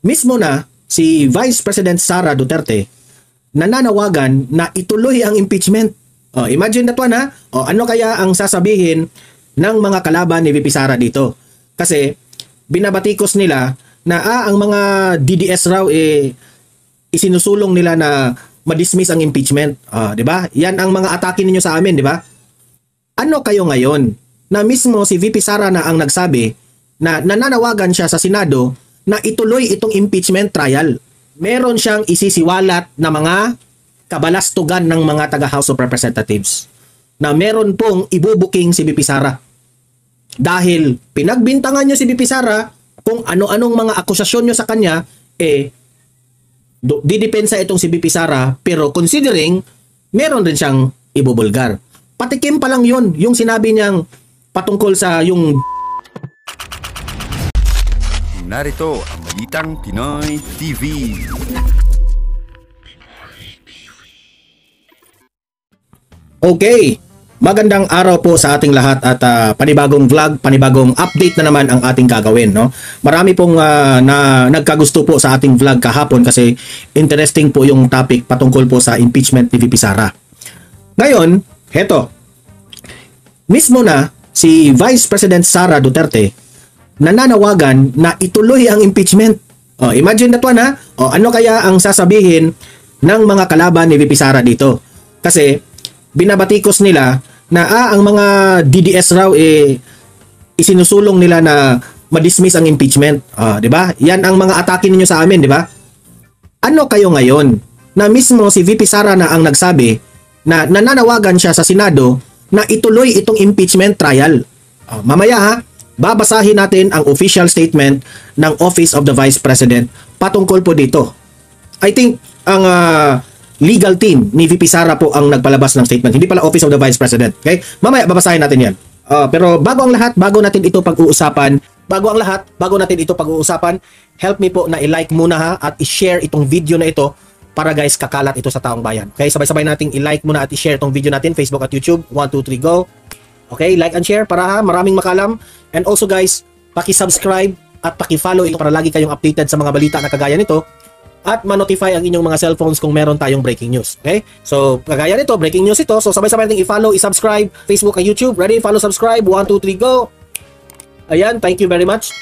mismo na si Vice President Sara Duterte nananawagan na ituloy ang impeachment. Imagine that one ha. Ano kaya ang sasabihin ng mga kalaban ni VP Sara dito? Kasi binabatikos nila na ang mga DDS raw isinusulong nila na ma-dismiss ang impeachment. 'Di ba? Yan ang mga atake ninyo sa amin, 'di ba? Ano kayo ngayon na mismo si VP Sara na ang nagsabi na nananawagan siya sa Senado na ituloy itong impeachment trial. Meron siyang isisiwalat na mga kabalastugan ng mga taga House of Representatives na meron pong ibubuking si VP Sara. Dahil pinagbintangan niyo si VP Sara kung ano-anong mga akusasyon niyo sa kanya, didepensa itong si VP Sara, pero considering meron din siyang ibubulgar. Patikim pa lang yun, yung sinabi niyang patungkol sa yung... Narito ang Balitang Pinoy TV. Okay, magandang araw po sa ating lahat at panibagong vlog, panibagong update na naman ang ating gagawin, no? Marami pong na nagkagusto po sa ating vlog kahapon kasi interesting po yung topic patungkol po sa impeachment ni VP Sara. Ngayon, heto. Mismo na si Vice President Sara Duterte nananawagan na ituloy ang impeachment. Imagine that one ha. Ano kaya ang sasabihin ng mga kalaban ni VP Sara dito? Kasi binabatikos nila na ang mga DDS raw isinusulong nila na ma-dismiss ang impeachment. 'Di ba? Yan ang mga atake ninyo sa amin, 'di ba? Ano kayo ngayon na mismo si VP Sara na ang nagsabi na nananawagan siya sa Senado na ituloy itong impeachment trial. Mamaya ha, babasahin natin ang official statement ng Office of the Vice President patungkol po dito. I think ang legal team ni VP Sara po ang nagpalabas ng statement, hindi pala Office of the Vice President. Okay? Mamaya babasahin natin 'yan. Pero bago ang lahat, bago natin ito pag-uusapan, help me po na i-like muna ha at i-share itong video na ito para guys kakalat ito sa taong bayan. Okay? Sabay-sabay nating i-like muna at i-share itong video natin, Facebook at YouTube. 1 2 3 go. Okay, like and share para maraming makalam. And also guys, paki-subscribe at paki-follow ito para lagi kayong updated sa mga balita na kagaya nito at ma-notify ang inyong mga cellphones kung meron tayong breaking news. Okay? So, kagaya nito, breaking news ito. So, sabay-sabay natin i-follow, i-subscribe, Facebook at YouTube. Ready? Follow, subscribe. 1, 2, 3, go! Ayan, thank you very much.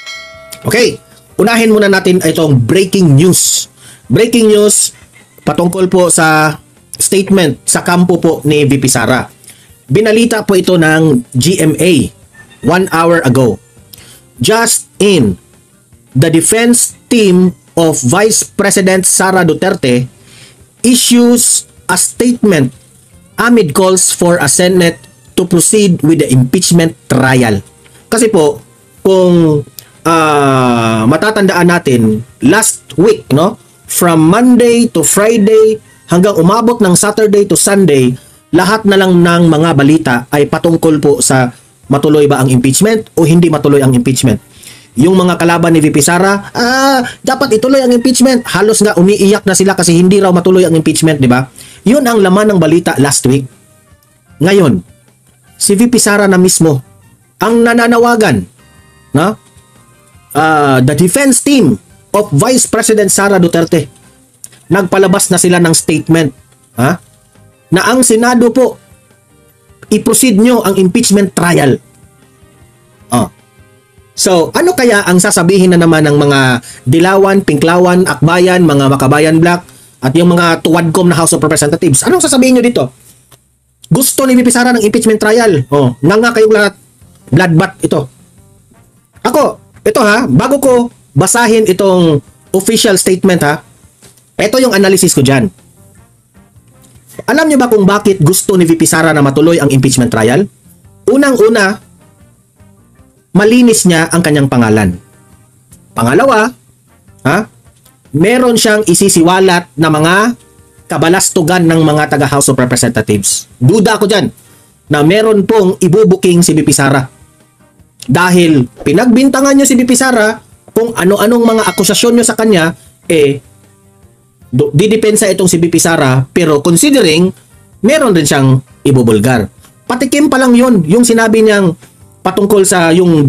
Okay, unahin muna natin itong breaking news. Breaking news patungkol po sa statement sa kampo po ni VP Sara. Binalita po ito ng GMA 1 hour ago. Just in, the defense team of Vice President Sara Duterte issues a statement amid calls for a Senate to proceed with the impeachment trial. Kasi po, kung matatandaan natin, last week, no, from Monday to Friday hanggang umabot ng Saturday to Sunday, lahat na lang ng mga balita ay patungkol po sa matuloy ba ang impeachment o hindi matuloy ang impeachment. Yung mga kalaban ni VP Sara, dapat ituloy ang impeachment. Halos nga umiiyak na sila kasi hindi raw matuloy ang impeachment, di ba? Yun ang laman ng balita last week. Ngayon, si VP Sara na mismo ang nananawagan, no? The defense team of Vice President Sara Duterte. Nagpalabas na sila ng statement, ha? Na ang Senado po i-proceed nyo ang impeachment trial. So, ano kaya ang sasabihin na naman ng mga Dilawan, Pinklawan, Akbayan, mga Makabayan Black at yung mga tuwadkom na House of Representatives? Anong sasabihin nyo dito? Gusto ni VP Sara ng impeachment trial. Nga kayong lahat. Bloodbath ito. Ito ha, bago ko basahin itong official statement ha, ito yung analysis ko dyan. Alam niyo ba kung bakit gusto ni VP Sara na matuloy ang impeachment trial? Unang-una, malinis niya ang kanyang pangalan. Pangalawa, meron siyang isisiwalat na mga kabalastugan ng mga taga House of Representatives. Duda ako dyan na meron pong ibubuking si VP Sara. Dahil pinagbintangan niyo si VP Sara kung ano-anong mga akusasyon niyo sa kanya, didepensa itong si VP Sara, pero considering meron din siyang ibubulgar. Patikim pa lang yun, yung sinabi niyang patungkol sa yung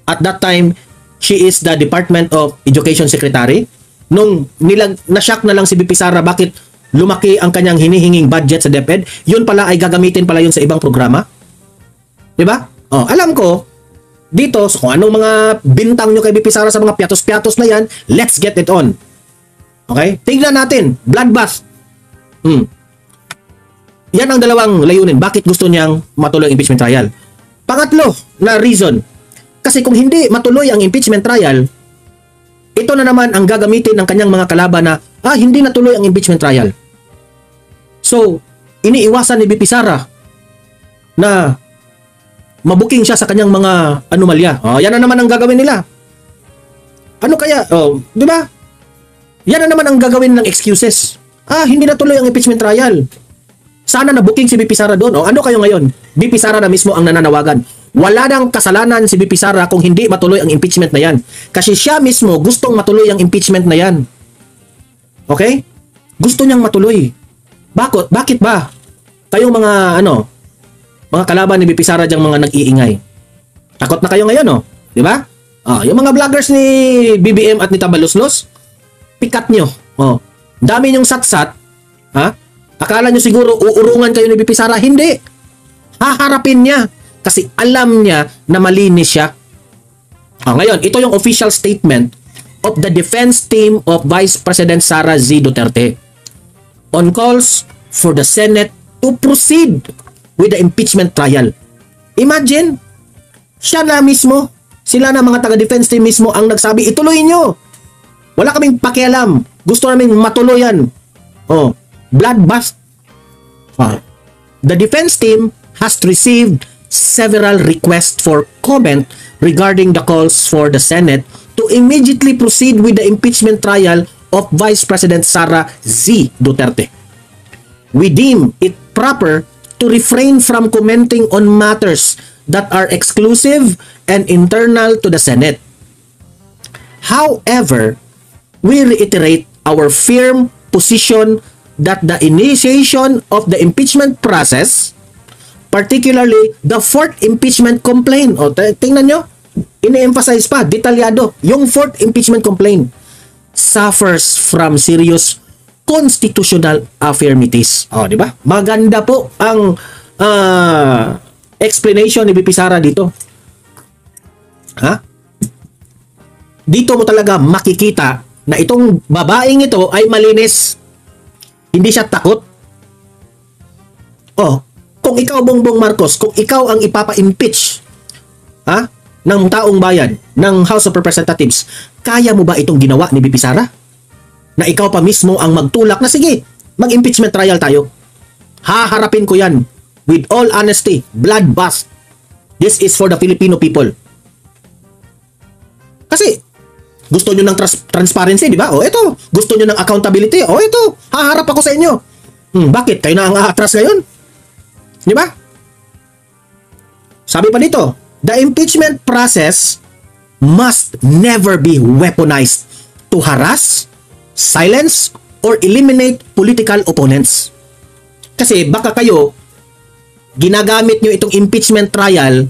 at that time she is the Department of Education Secretary. Nung na-shock na lang si VP Sara bakit lumaki ang kanyang hinihinging budget sa DepEd, yun pala ay gagamitin pala yun sa ibang programa. 'Di ba? Oh, alam ko dito so kung anong mga bintang nyo kay VP Sara sa mga piatos-piatos na yan, let's get it on. Okay? Tingnan natin, bloodbath. Yan ang dalawang layunin. Bakit gusto niyang matuloy ang impeachment trial? Pangatlo na reason. Kasi kung hindi matuloy ang impeachment trial, ito na naman ang gagamitin ng kanyang mga kalaban na, hindi natuloy ang impeachment trial. So, iniiwasan ni VP Sara na mabuking siya sa kanyang mga anomalya. Yan na naman ang gagawin nila. Ano kaya? Di ba? Yan na naman ang gagawin ng excuses. Hindi natuloy ang impeachment trial. Sana na-booking si VP Sara doon. Ano kayo ngayon? VP Sara na mismo ang nananawagan. Wala nang kasalanan si VP Sara kung hindi matuloy ang impeachment na yan. Kasi siya mismo gustong matuloy ang impeachment na yan. Okay? Gusto niyang matuloy. Bakit ba? Kayong mga mga kalaban ni VP Sara diyang mga nag-iingay. Takot na kayo ngayon, di ba? Yung mga vloggers ni BBM at ni Tambaluslos, pikat nyo. Dami nyong satsat, akala nyo siguro uurungan kayo ni VP Sara. Hindi. Haharapin niya. Kasi alam niya na malinis siya. Ngayon, ito yung official statement of the defense team of Vice President Sara Z. Duterte on calls for the Senate to proceed with the impeachment trial. Imagine, siya na mismo, sila na mga taga-defense team mismo ang nagsabi, ituloy nyo. Wala kaming pakialam. Gusto namin matuloyan. Bloodbath. The defense team has received several requests for comment regarding the calls for the Senate to immediately proceed with the impeachment trial of Vice President Sara Z. Duterte. We deem it proper to refrain from commenting on matters that are exclusive and internal to the Senate. However, we reiterate our firm position that the initiation of the impeachment process, particularly the fourth impeachment complaint, tingnan nyo, ini-emphasize pa, detalyado, yung fourth impeachment complaint suffers from serious constitutional affirmities. Di ba? Maganda po ang explanation ni VP Sara dito. Dito mo talaga makikita na itong babaeng ito ay malinis. Hindi siya takot. Kung ikaw, Bongbong Marcos, kung ikaw ang ipapa-impeach ng taong bayan, ng House of Representatives, kaya mo ba itong ginawa ni VP Sara? Na ikaw pa mismo ang magtulak na sige, mag-impeachment trial tayo. Haharapin ko yan with all honesty, bloodbath. This is for the Filipino people. Kasi gusto nyo ng transparency, di ba? Ito. Gusto nyo ng accountability. Ito. Haharap ako sa inyo. Bakit? Kayo na ang aatras ngayon? Di ba? Sabi pa dito, the impeachment process must never be weaponized to harass, silence, or eliminate political opponents. Kasi baka kayo, ginagamit nyo itong impeachment trial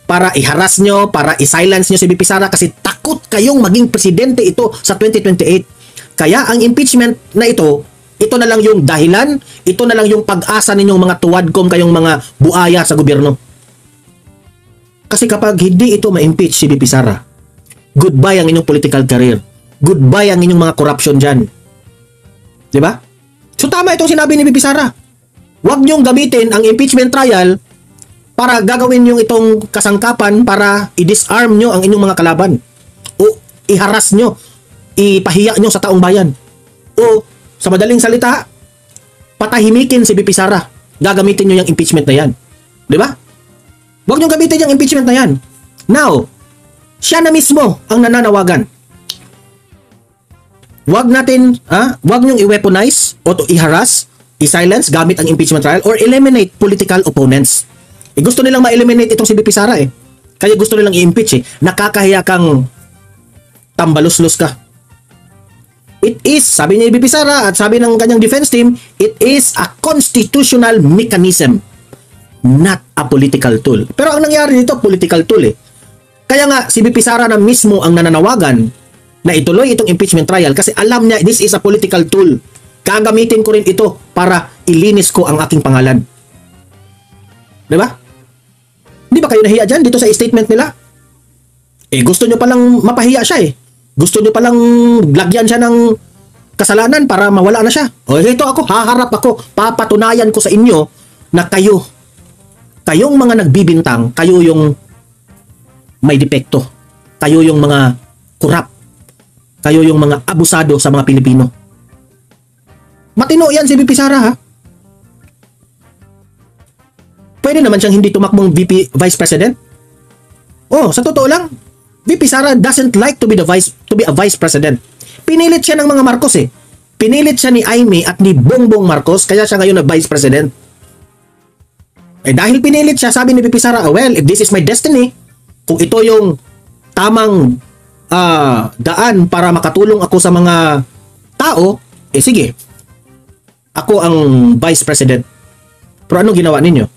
para i-harass nyo, para i-silence nyo si VP Sara kasi takot kayong maging presidente ito sa 2028. Kaya ang impeachment na ito na lang yung dahilan, ito na lang yung pag-asa ninyong mga tuwadkom, kayong mga buaya sa gobyerno. Kasi kapag hindi ito ma-impeach si VP Sara, goodbye ang inyong political career. Goodbye ang inyong mga corruption dyan. Diba? So tama itong sinabi ni VP Sara. Huwag nyong gamitin ang impeachment trial para gagawin yung itong kasangkapan para i-disarm nyo ang inyong mga kalaban. O i-harass nyo, ipahiya nyo sa taong bayan. O sa madaling salita, patahimikin si VP Sara. Gagamitin nyo yung impeachment na yan. Di ba? Huwag nyo gamitin yung impeachment na yan. Now, siya na mismo ang nananawagan. Huwag nyo i-weaponize o i-harass, i-silence gamit ang impeachment trial or eliminate political opponents. Gusto nilang ma-eliminate itong si VP Sara Kaya gusto nilang i-impeach Nakakahiya kang tambaluslos ka. It is, sabi ni VP Sara at sabi ng kanyang defense team, it is a constitutional mechanism, not a political tool. Pero ang nangyari dito, political tool Kaya nga, si VP Sara na mismo ang nananawagan na ituloy itong impeachment trial kasi alam niya this is a political tool. Gagamitin ko rin ito para ilinis ko ang aking pangalan. Di ba? Di ba kayo nahiya dyan dito sa statement nila? Gusto nyo palang mapahiya siya eh. Gusto nyo palang lagyan siya ng kasalanan para mawala na siya. Ito ako, haharap ako. Papatunayan ko sa inyo na kayong mga nagbibintang, kayo yung may depekto. Kayo yung mga kurap. Kayo yung mga abusado sa mga Pilipino. Matino yan si VP Sara ha. Pwede naman siyang hindi tumakbong VP Vice President. Sa totoo lang, VP Sara doesn't like to be a Vice President. Pinilit siya ng mga Marcos eh. Pinilit siya ni Aimee at ni Bongbong Marcos kaya siya ngayon na Vice President. Dahil pinilit siya, sabi ni VP Sara, well, if this is my destiny, kung ito yung tamang daan para makatulong ako sa mga tao, sige. Ako ang Vice President. Pero anong ginawa ninyo?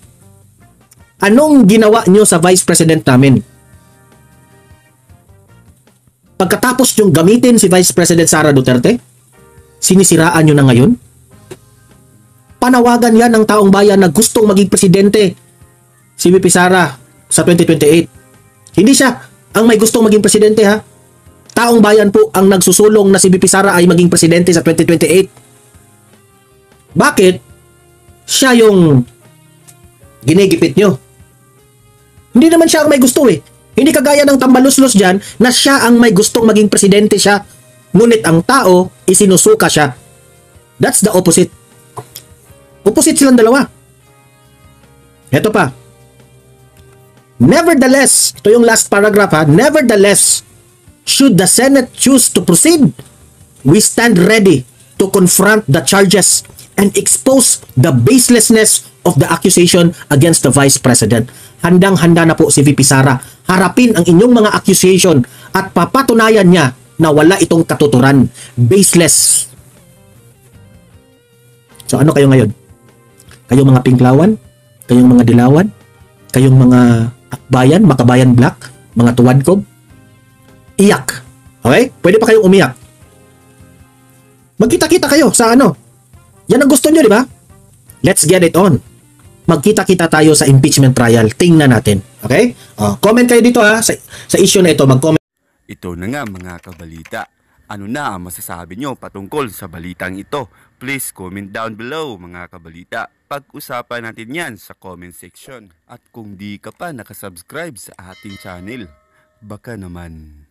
Anong ginawa nyo sa Vice President namin? Pagkatapos yung gamitin si Vice President Sara Duterte, sinisiraan nyo na ngayon? Panawagan yan ng taong bayan na gustong maging presidente si VP Sara sa 2028. Hindi siya ang may gustong maging presidente ha. Taong bayan po ang nagsusulong na si VP Sara ay maging presidente sa 2028. Bakit? Siya yung ginigipit nyo. Hindi naman siya ang may gusto eh. Hindi kagaya ng tambaluslos dyan na siya ang may gustong maging presidente siya. Ngunit ang tao, isinusuka siya. That's the opposite. Opposite silang dalawa. Ito pa. Nevertheless, ito yung last paragraph ha. Nevertheless, should the Senate choose to proceed, we stand ready to confront the charges and expose the baselessness of the accusation against the Vice President. Handang-handa na po si VP Sara. Harapin ang inyong mga accusation at papatunayan niya na wala itong katuturan. Baseless. So ano kayo ngayon? Kayong mga Pinklawan? Kayong mga Dilawan? Kayong mga Akbayan, Makabayan Black? Mga Tuwadkob? Iyak. Okay? Pwede pa kayong umiyak. Magkita-kita kayo sa ano? Yan ang gusto nyo, di ba? Let's get it on. Magkita-kita tayo sa impeachment trial. Tingnan natin. Okay? Comment kayo dito ha. Sa issue na ito, mag-comment. Ito na nga mga kabalita. Ano na ang masasabi nyo patungkol sa balitang ito? Please comment down below mga kabalita. Pag-usapan natin yan sa comment section. At kung di ka pa nakasubscribe sa ating channel, baka naman